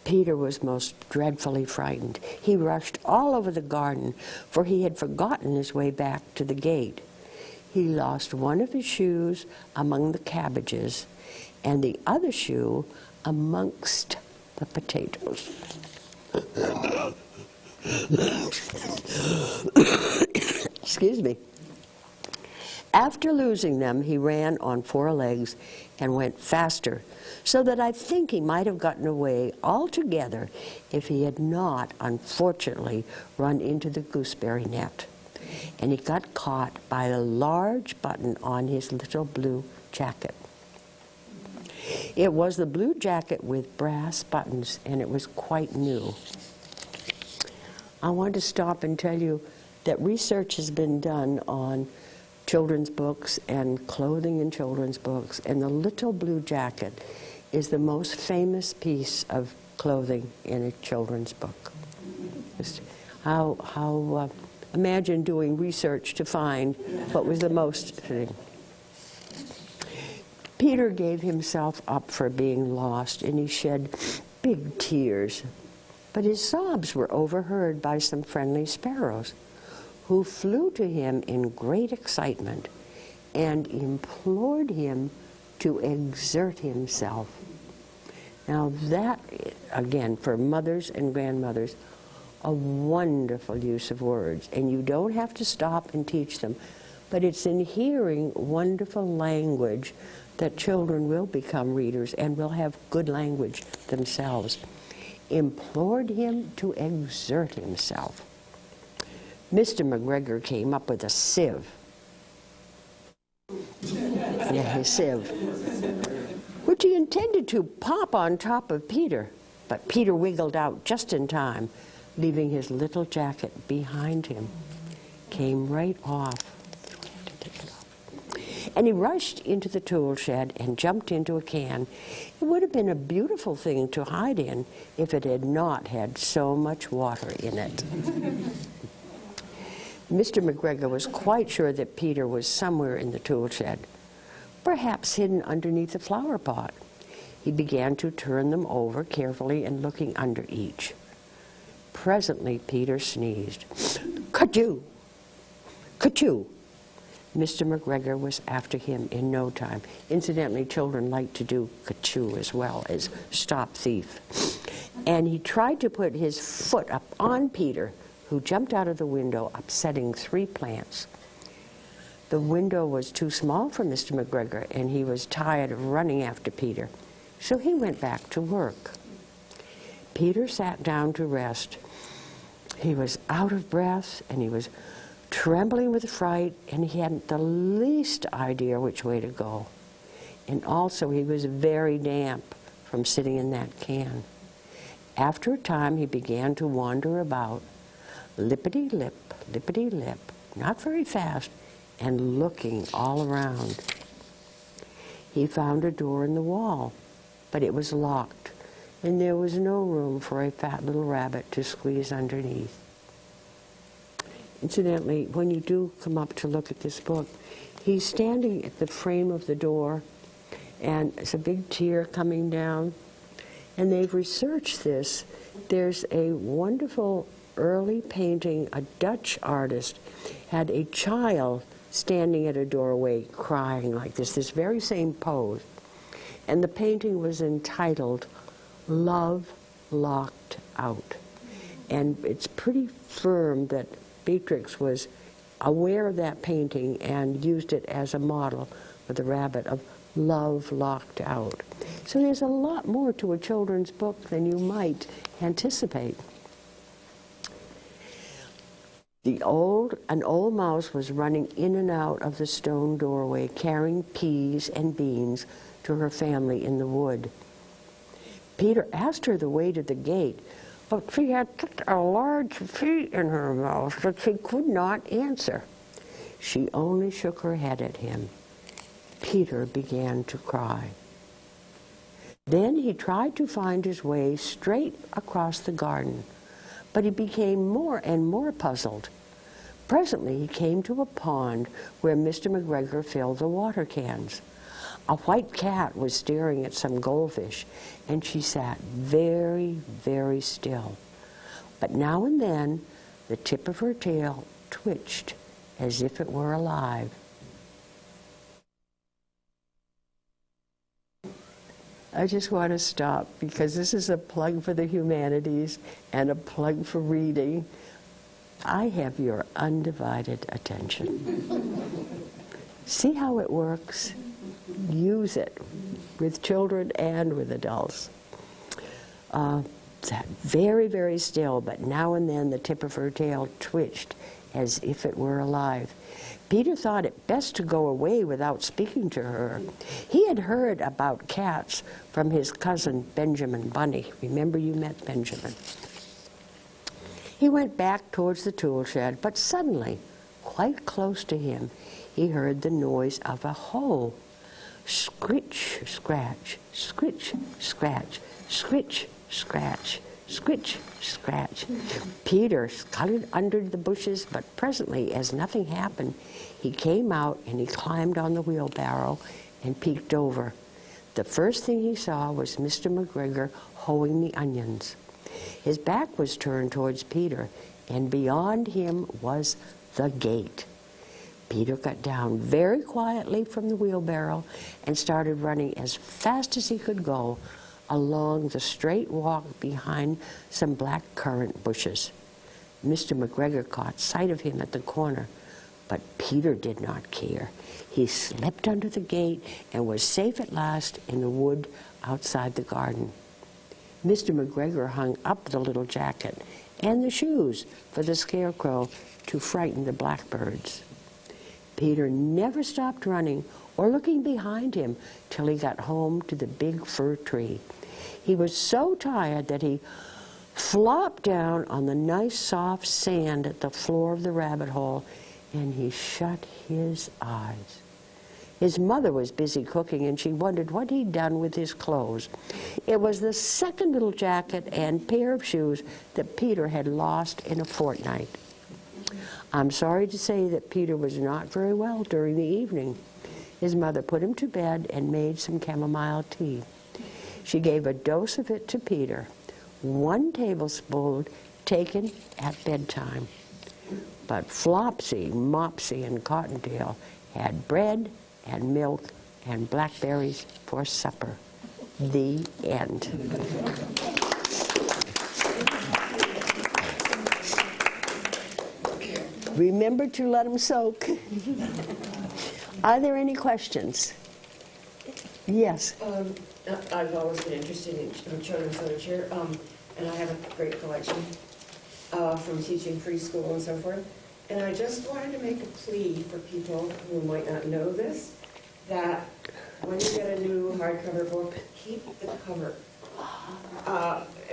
Peter was most dreadfully frightened. He rushed all over the garden, for he had forgotten his way back to the gate. He lost one of his shoes among the cabbages, and the other shoe amongst the potatoes. Excuse me. After losing them, he ran on 4 legs and went faster, so that I think he might have gotten away altogether if he had not, unfortunately, run into the gooseberry net. And he got caught by a large button on his little blue jacket. It was the blue jacket with brass buttons, and it was quite new. I want to stop and tell you that research has been done on children's books and clothing in children's books, and the little blue jacket is the most famous piece of clothing in a children's book. Just imagine doing research to find what was the most thing. Peter gave himself up for being lost, and he shed big tears. But his sobs were overheard by some friendly sparrows, who flew to him in great excitement and implored him to exert himself. Now that, again, for mothers and grandmothers, a wonderful use of words. And you don't have to stop and teach them, but it's in hearing wonderful language that children will become readers and will have good language themselves. Implored him to exert himself. Mr. McGregor came up with a sieve. Yeah, his sieve, which he intended to pop on top of Peter, but Peter wiggled out just in time, leaving his little jacket behind him. Came right off. And he rushed into the tool shed and jumped into a can. It would have been a beautiful thing to hide in if it had not had so much water in it. Mr. McGregor was quite sure that Peter was somewhere in the tool shed, perhaps hidden underneath a flower pot. He began to turn them over carefully and looking under each. Presently, Peter sneezed. "Ka-choo! Ka-choo!" Mr. McGregor was after him in no time. Incidentally, children like to do ka-choo as well as stop thief. And he tried to put his foot up on Peter, who jumped out of the window, upsetting 3 plants. The window was too small for Mr. McGregor, and he was tired of running after Peter, so he went back to work. Peter sat down to rest. He was out of breath, and he was trembling with fright, and he hadn't the least idea which way to go. And also he was very damp from sitting in that can. After a time he began to wander about, lippity-lip, not very fast, and looking all around. He found a door in the wall, but it was locked, and there was no room for a fat little rabbit to squeeze underneath. Incidentally, when you do come up to look at this book, he's standing at the frame of the door, and it's a big tear coming down. And they've researched this. There's a wonderful early painting. A Dutch artist had a child standing at a doorway crying like this very same pose. And the painting was entitled Love Locked Out. And it's pretty firm that Beatrix was aware of that painting and used it as a model for the rabbit of Love Locked Out. So there's a lot more to a children's book than you might anticipate. An old mouse was running in and out of the stone doorway, carrying peas and beans to her family in the wood. Peter asked her the way to the gate, but she had such a large feet in her mouth that she could not answer. She only shook her head at him. Peter began to cry. Then he tried to find his way straight across the garden, but he became more and more puzzled. Presently he came to a pond where Mr. McGregor filled the water cans. A white cat was staring at some goldfish, and she sat very, very still. But now and then, the tip of her tail twitched as if it were alive. I just want to stop because this is a plug for the humanities and a plug for reading. I have your undivided attention. See how it works? Use it with children and with adults. Sat very, very still, but now and then the tip of her tail twitched as if it were alive. Peter thought it best to go away without speaking to her. He had heard about cats from his cousin Benjamin Bunny. Remember, you met Benjamin. He went back towards the tool shed, but suddenly, quite close to him, he heard the noise of a hoe. Scritch, scratch, scritch, scratch, scritch, scratch, scritch, scratch. Peter scuttled under the bushes, but presently, as nothing happened, he came out and he climbed on the wheelbarrow and peeked over. The first thing he saw was Mr. McGregor hoeing the onions. His back was turned towards Peter, and beyond him was the gate. Peter got down very quietly from the wheelbarrow and started running as fast as he could go along the straight walk behind some black currant bushes. Mr. McGregor caught sight of him at the corner, but Peter did not care. He slipped under the gate and was safe at last in the wood outside the garden. Mr. McGregor hung up the little jacket and the shoes for the scarecrow to frighten the blackbirds. Peter never stopped running or looking behind him till he got home to the big fir tree. He was so tired that he flopped down on the nice soft sand at the floor of the rabbit hole, and he shut his eyes. His mother was busy cooking, and she wondered what he'd done with his clothes. It was the second little jacket and pair of shoes that Peter had lost in a fortnight. I'm sorry to say that Peter was not very well during the evening. His mother put him to bed and made some chamomile tea. She gave a dose of it to Peter, 1 tablespoon taken at bedtime. But Flopsy, Mopsy, and Cottontail had bread and milk and blackberries for supper. The end. Remember to let them soak. Are there any questions? Yes. I've always been interested in children's literature, and I have a great collection from teaching preschool and so forth. And I just wanted to make a plea for people who might not know this, that when you get a new hardcover book, keep the cover.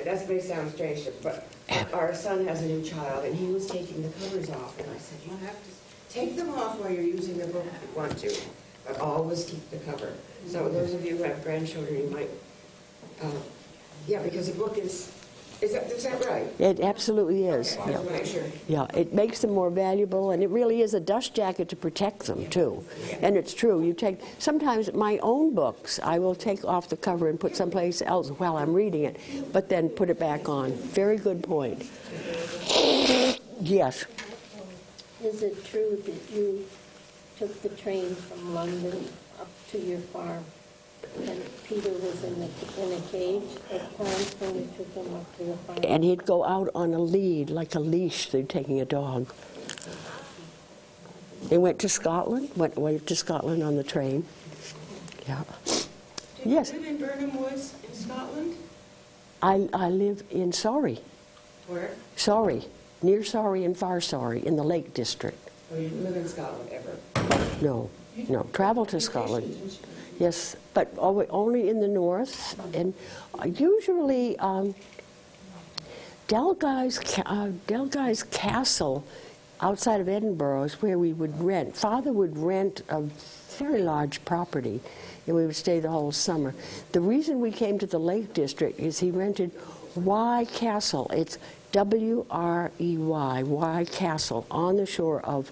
That may sound strange, but our son has a new child, and he was taking the covers off, and I said, you have to take them off while you're using the book if you want to, but always keep the cover. So those of you who have grandchildren, you might, yeah, because the book is that right? It absolutely is. Okay, Yeah. make sure. Yeah, it makes them more valuable, and it really is a dust jacket to protect them, too. And it's true. You take, sometimes my own books, I will take off the cover and put someplace else while I'm reading it, but then put it back on. Very good point. Yes. Is it true that you took the train from London up to your farm. And Peter was in a cage at times when we took him up to the farm. And he'd go out on a lead, like a leash, they're taking a dog. They went to Scotland, went to Scotland on the train. Yeah. Did Yes. you live in Burnham Woods in Scotland? I live in Surrey. Where? Surrey, near Surrey and far Surrey, in the Lake District. Oh, you didn't live in Scotland ever? No, no, travel to Scotland. Yes, but only in the north, and usually Delguy's Castle outside of Edinburgh is where we would rent. Father would rent a very large property, and we would stay the whole summer. The reason we came to the Lake District is he rented Y Castle. It's W-R-E-Y, Y Castle, on the shore of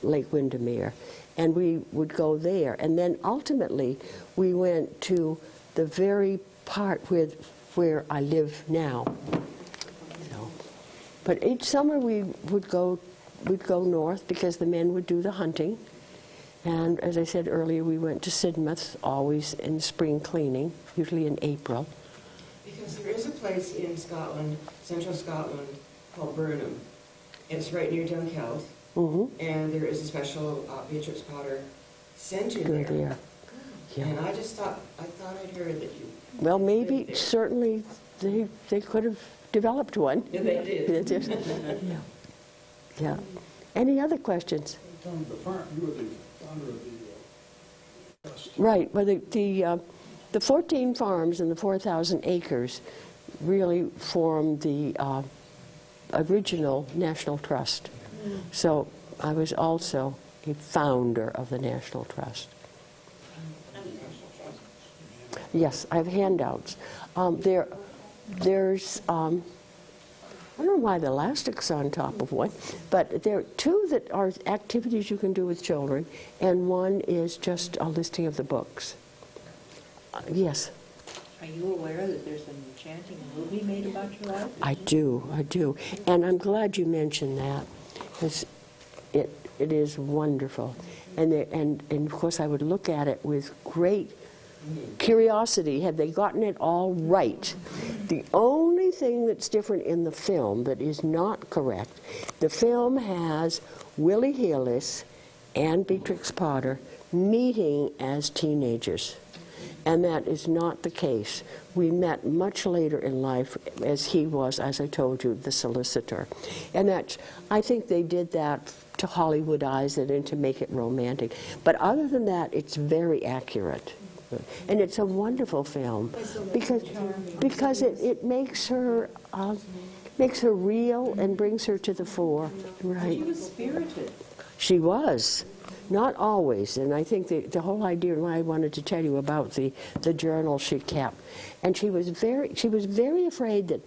Lake Windermere. And we would go there. And then ultimately, we went to the very part where I live now. So, but each summer we'd go north because the men would do the hunting. And as I said earlier, we went to Sidmouth, always in spring cleaning, usually in April. Because there is a place in Scotland, central Scotland, called Burnham. It's right near Dunkeld. Mm-hmm. And there is a special Beatrix Potter center Good there. there. Yeah. And I thought I'd heard that you... Well, maybe, lived there. certainly, they could have developed one. Yeah, they did. Yeah. Yeah. Any other questions? Tom, the farm, you were the founder of the trust. Right. Well, the 14 farms and the 4,000 acres really form the original National Trust. So I was also a founder of the National Trust. Yes, I have handouts. There's I don't know why the elastic's on top of one, but there are two that are activities you can do with children, and one is just a listing of the books. Yes? Are you aware that there's an enchanting movie made about your life? I do. And I'm glad you mentioned that, because it is wonderful. And of course I would look at it with great curiosity. Had they gotten it all right? The only thing that's different in the film that is not correct, the film has Willie Hillis and Beatrix Potter meeting as teenagers. And that is not the case. We met much later in life, as he was, as I told you, the solicitor. And that's, I think they did that to Hollywoodize it and to make it romantic. But other than that, it's very accurate. And it's a wonderful film because it makes her real and brings her to the fore. Right. She was spirited. She was. Not always, and I think the whole idea why I wanted to tell you about the journal she kept, and she was very afraid that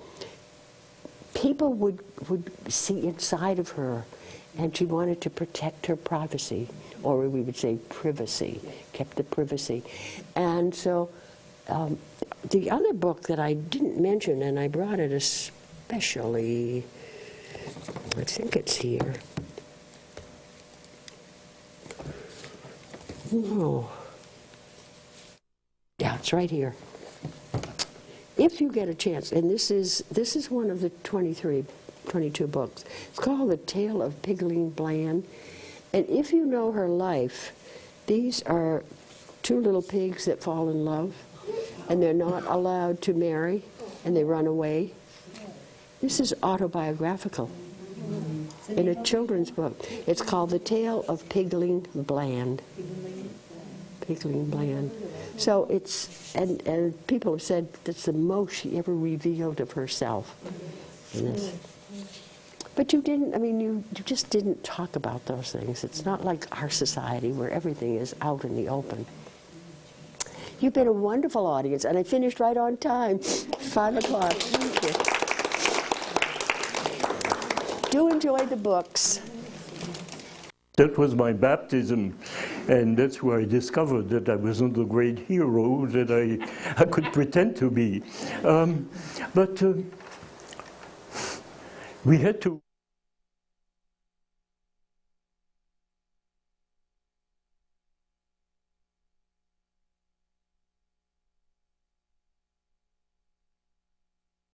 people would see inside of her, and she wanted to protect her privacy, or we would say privacy, kept the privacy, and so the other book that I didn't mention, and I brought it especially, I think it's here. Oh. Yeah, it's right here. If you get a chance, and this is one of the 22 books. It's called The Tale of Pigling Bland. And if you know her life, these are two little pigs that fall in love, and they're not allowed to marry, and they run away. This is autobiographical in a children's book. It's called The Tale of Pigling Bland. Pigling Bland. So it's, and people have said that's the most she ever revealed of herself in this. But you didn't, I mean, you just didn't talk about those things. It's not like our society where everything is out in the open. You've been a wonderful audience, and I finished right on time, 5 o'clock. Thank you. Do enjoy the books. That was my baptism, and that's where I discovered that I wasn't the great hero that I could pretend to be. But we had to